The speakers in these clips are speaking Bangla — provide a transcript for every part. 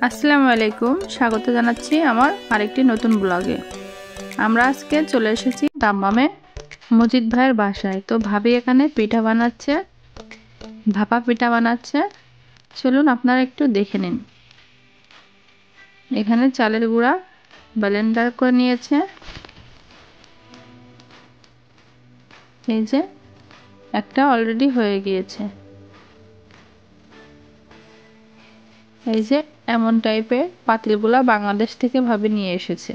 আসসালামু আলাইকুম, স্বাগত জানাচ্ছি আমার আরেকটি নতুন ব্লগে। আমরা আজকে চলে এসেছি দাম্মামে মজিদ ভাইয়ের বাসায়। তো ভাবি এখানে পিঠা বানাচ্ছে, ভাপা পিঠা বানাচ্ছে। চলুন আপনারা একটু দেখে নিন। এখানে চালের গুঁড়া ব্লেন্ডার করে নিয়েছে। এই যে একটা অলরেডি হয়ে গিয়েছে। এই যে এমন টাইপের পাতিলগুলা বাংলাদেশ থেকে ভাবে নিয়ে এসেছে।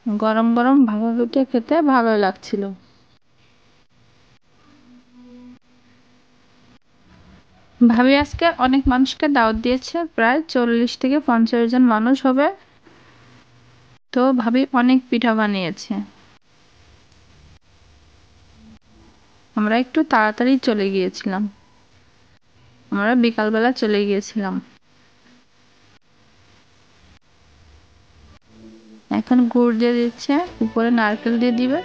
গরম গরম ভাপা পিঠা খেতে ভালো লাগছিল। ভাবি আজকে অনেক মানুষকে দাওয়াত দিয়েছে, প্রায় 40 থেকে 50 জন মানুষ হবে। তো ভাবি অনেক পিঠা বানিয়েছে। আমরা একটু তাড়াতাড়ি চলে গিয়েছিলাম, আমরা বিকালবেলা চলে গিয়েছিলাম। এখন গুড় দিয়ে দিচ্ছে, উপরে নারকেল দিয়ে দিবে।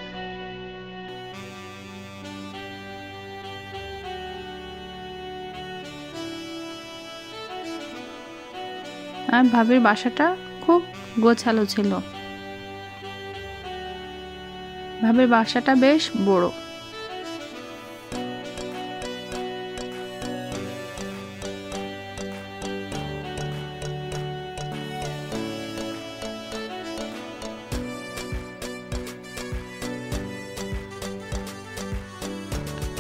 আর ভাবির বাসাটা খুব গোছালো ছিল। ভাবির বাসাটা বেশ বড়।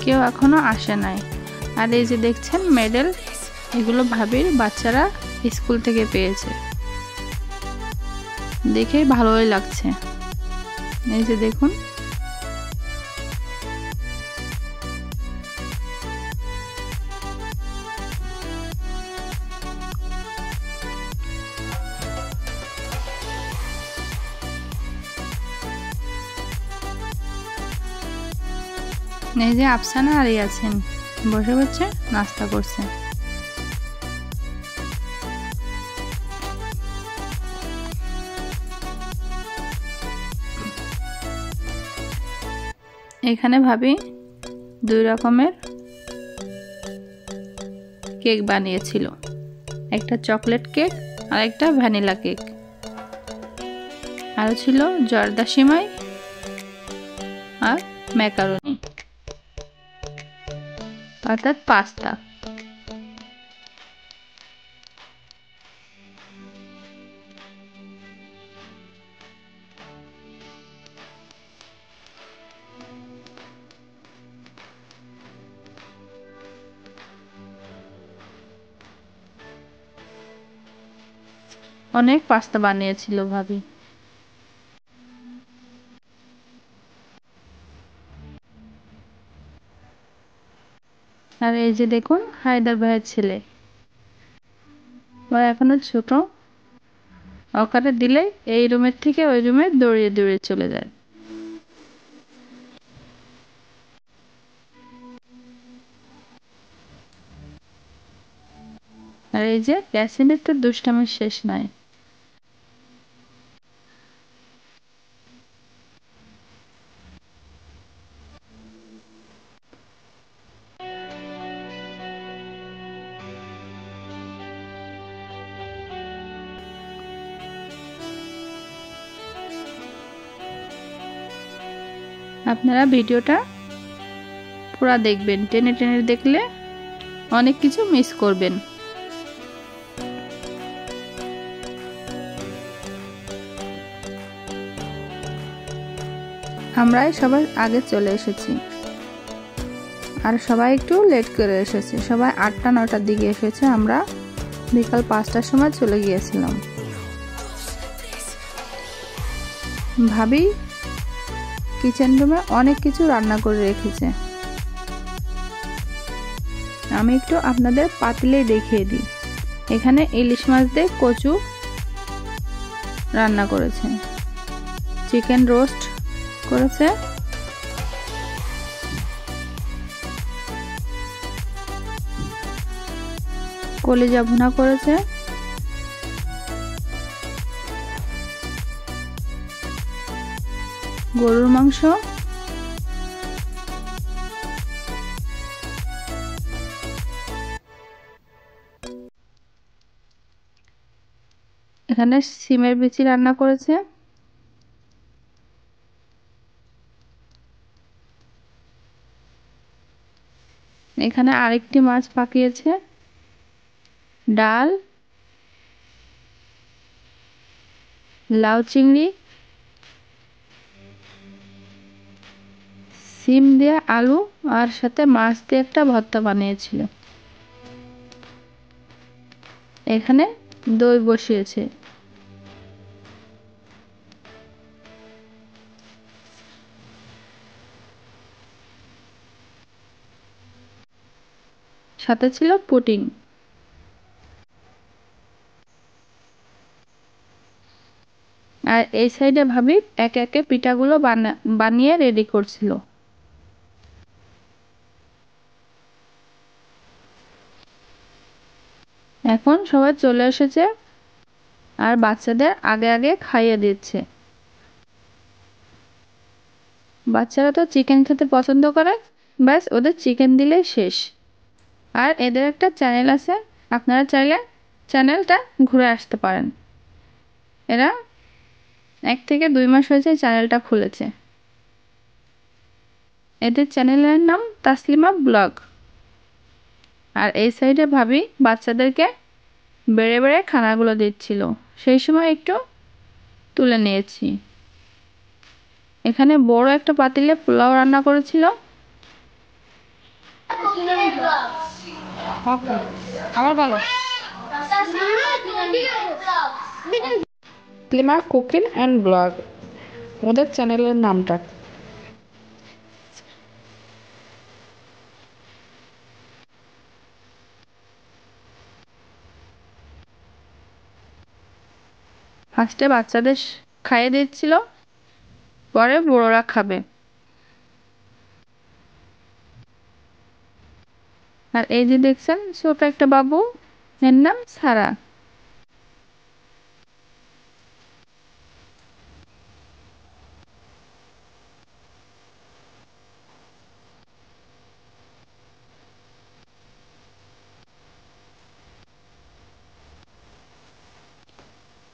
কেউ এখনো আসে নাই। আর এই যে দেখছেন মেডেল, এগুলো ভাবির বাচ্চারা স্কুল থেকে পেয়েছে। দেখে ভালোই লাগছে। এই যে দেখুন, এই যে আফসানা আর আছেন বসে বসে নাস্তা করছে। এখানে ভাবি 2 রকমের কেক বানিয়েছিল, একটা চকলেট কেক আর একটা ভ্যানিলা কেক। আর ছিল জর্দা সিমাই আর ম্যাকারনি, অর্থাৎ পাস্তা। অনেক পাস্তা বানিয়েছিল ভাবি। আর এই যে দেখুন হায়দার ভাইয়ের ছেলে, ও এখনো ছোট। ওখানে দিলে এই রুমের থেকে ওই রুমে দৌড়িয়ে দৌড়িয়ে চলে যায়। আর এই যে ইয়াসিনের তো দুষ্টামির শেষ নাই। আপনারা ভিডিওটা পুরো দেখবেন, টেনে টেনে দেখলে অনেক কিছু মিস করবেন। আমরাই সবাই আগে চলে এসেছি, আর সবাই একটু লেট করে এসেছে। সবাই 8টা 9টার দিকে এসেছে, আমরা বিকাল 5টার সময় চলে গিয়েছিলাম। ভাবি কিচেন রুমে অনেক কিছু রান্না করে রেখেছে। আমি একটু আপনাদের পাতিলেই দেখিয়ে দিই। এখানে ইলিশ মাছ দিয়ে কচু রান্না করেছে, চিকেন রোস্ট করেছে, কলিজা ভুনা করেছে, গরুর মাংস, এখানে সিমের বিচি রান্না করেছে, এখানে আরেকটি মাছ পাকিয়েছে, ডাল, লাউ চিংড়ি, সিম দিয়ে আলু আর সাথে মাছ দিয়ে একটা ভর্তা বানিয়েছিল। এখানে দই বসিয়েছে। সাথে ছিল পুডিং। আর এই সাইডে ভাবি একে একে পিঠাগুলো বানিয়ে রেডি করছিল। এখন সবাই চলে এসেছে আর বাচ্চাদের আগে আগে খাইয়ে দিচ্ছে। বাচ্চারা তো চিকেন খেতে পছন্দ করে, ব্যাস ওদের চিকেন দিলেই শেষ। আর এদের একটা চ্যানেল আছে, আপনারা চাইলে চ্যানেলটা ঘুরে আসতে পারেন। এরা 1 থেকে 2 মাস হয়েছে চ্যানেলটা খুলেছে। এদের চ্যানেলের নাম তাসলিমা ব্লগ। আর এই সাইডে ভাবি বাচ্চাদেরকে বেড়ে বেড়ে খানাগুলো দিচ্ছিল, সেই সময় একটু তুলে নিয়েছি। এখানে বড় একটা পাতিলে পোলাও রান্না করেছিল। আমার ভালো তাসলিমা কুকিং অ্যান্ড ব্লগ ওদের চ্যানেলের নামটা। ফার্স্টে বাচ্চাদের খাইয়ে দিচ্ছিল, পরে বড়রা খাবে। আর এই যে দেখছেন ছোট একটা বাবু, এর নাম সারা।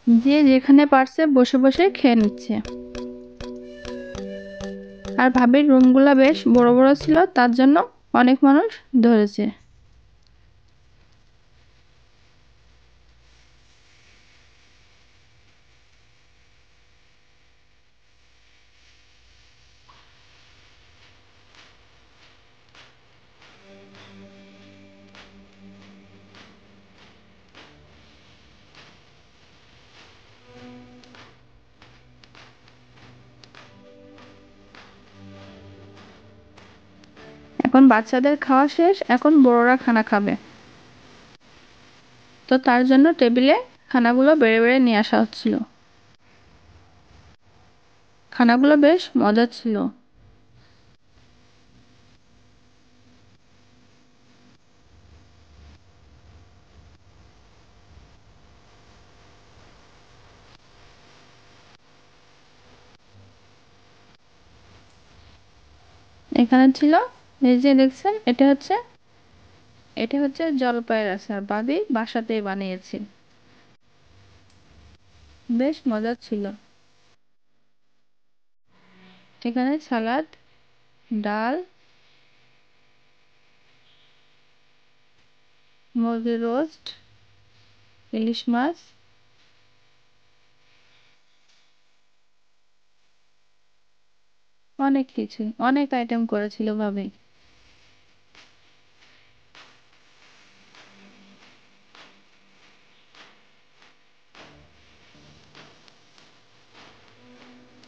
যে যেখানে পারছে বসে বসে খেয়ে নিচ্ছে। আর ভাবির রুমগুলা বেশ বড় বড় ছিল, তার জন্য অনেক মানুষ ধরেছে। এখন বাচ্চাদের খাওয়া শেষ, এখন বড়রা খানা খাবে। তো তার জন্য টেবিলে খানাগুলো বেড়ে বেড়ে নিয়ে আসা হচ্ছিল। খানাগুলো বেশ মজার ছিল। এখানে ছিল, এই যে দেখছেন, এটা হচ্ছে জলপাইয়ের আচার, ভাবি বাসাতেই বানিয়েছি। বেশ মজার ছিল। এখানে সালাদ, ডাল, মুরগির রোস্ট, ইলিশ মাছ, অনেক কিছু, অনেক আইটেম করেছিল ভাবি।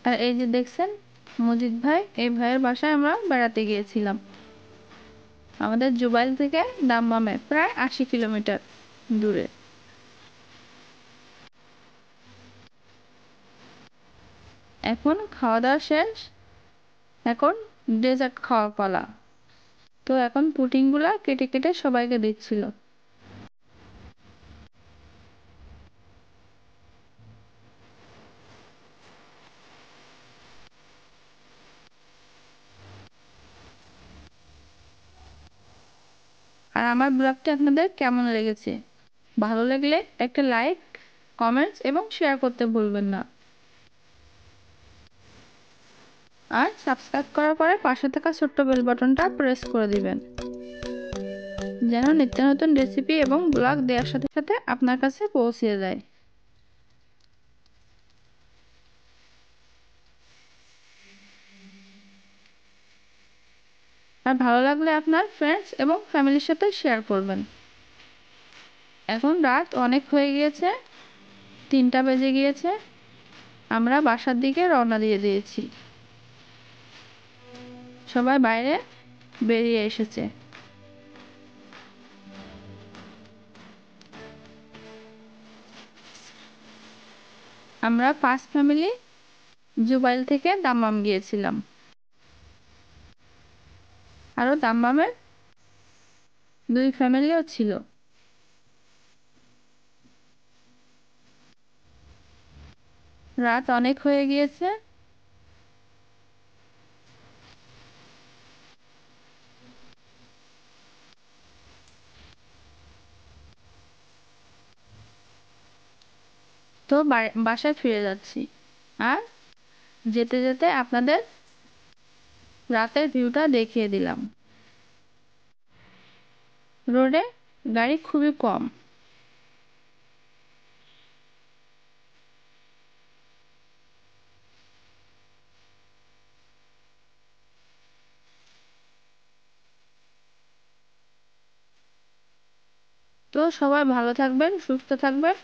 আর এই যে দেখছেন মজিদ ভাই, এই ভাইয়ের বাসায় আমরা বেড়াতে গিয়েছিলাম। আমাদের জুবাইল থেকে দাম্মামে প্রায় 80 কিলোমিটার দূরে। এখন খাওয়া দাওয়া শেষ, এখন ডেজার্ট খাওয়ার পালা। তো এখন পুডিংগুলা কেটে কেটে সবাইকে দিচ্ছিল। আর আমার ব্লগটি আপনাদের কেমন লেগেছে। ভালো লাগলে একটা লাইক, কমেন্টস এবং শেয়ার করতে ভুলবেন না। আর সাবস্ক্রাইব করার পরে পাশে থাকা ছোট্ট বেল বাটনটা প্রেস করে দিবেন, যেন নিত্য নতুন রেসিপি এবং ব্লগ দেওয়ার সাথে সাথে আপনার কাছে পৌঁছে যায়। আর ভালো লাগলে আপনার ফ্রেন্ডস এবং ফ্যামিলির সাথে শেয়ার করবেন। এখন রাত অনেক হয়ে গিয়েছে, 3টা বেজে গিয়েছে। আমরা বাসার দিকে রওনা দিয়ে দিয়েছি। সবাই বাইরে বেরিয়ে এসেছে। আমরা 5 ফ্যামিলি জুবাইল থেকে দাম্মাম গিয়েছিলাম। আরও দাম্মামের 2 ফ্যামিলিও ছিল। রাত অনেক হয়ে গিয়েছে। তো বাসায় ফিরে যাচ্ছি। আর যেতে যেতে আপনাদের রাতের ভিউটা দেখিয়ে দিলাম। রোডে গাড়ি খুবই কম। তো সবাই ভালো থাকবেন, সুস্থ থাকবেন।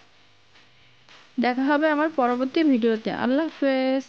দেখা হবে আমার পরবর্তী ভিডিওতে। আল্লাহ হাফেজ।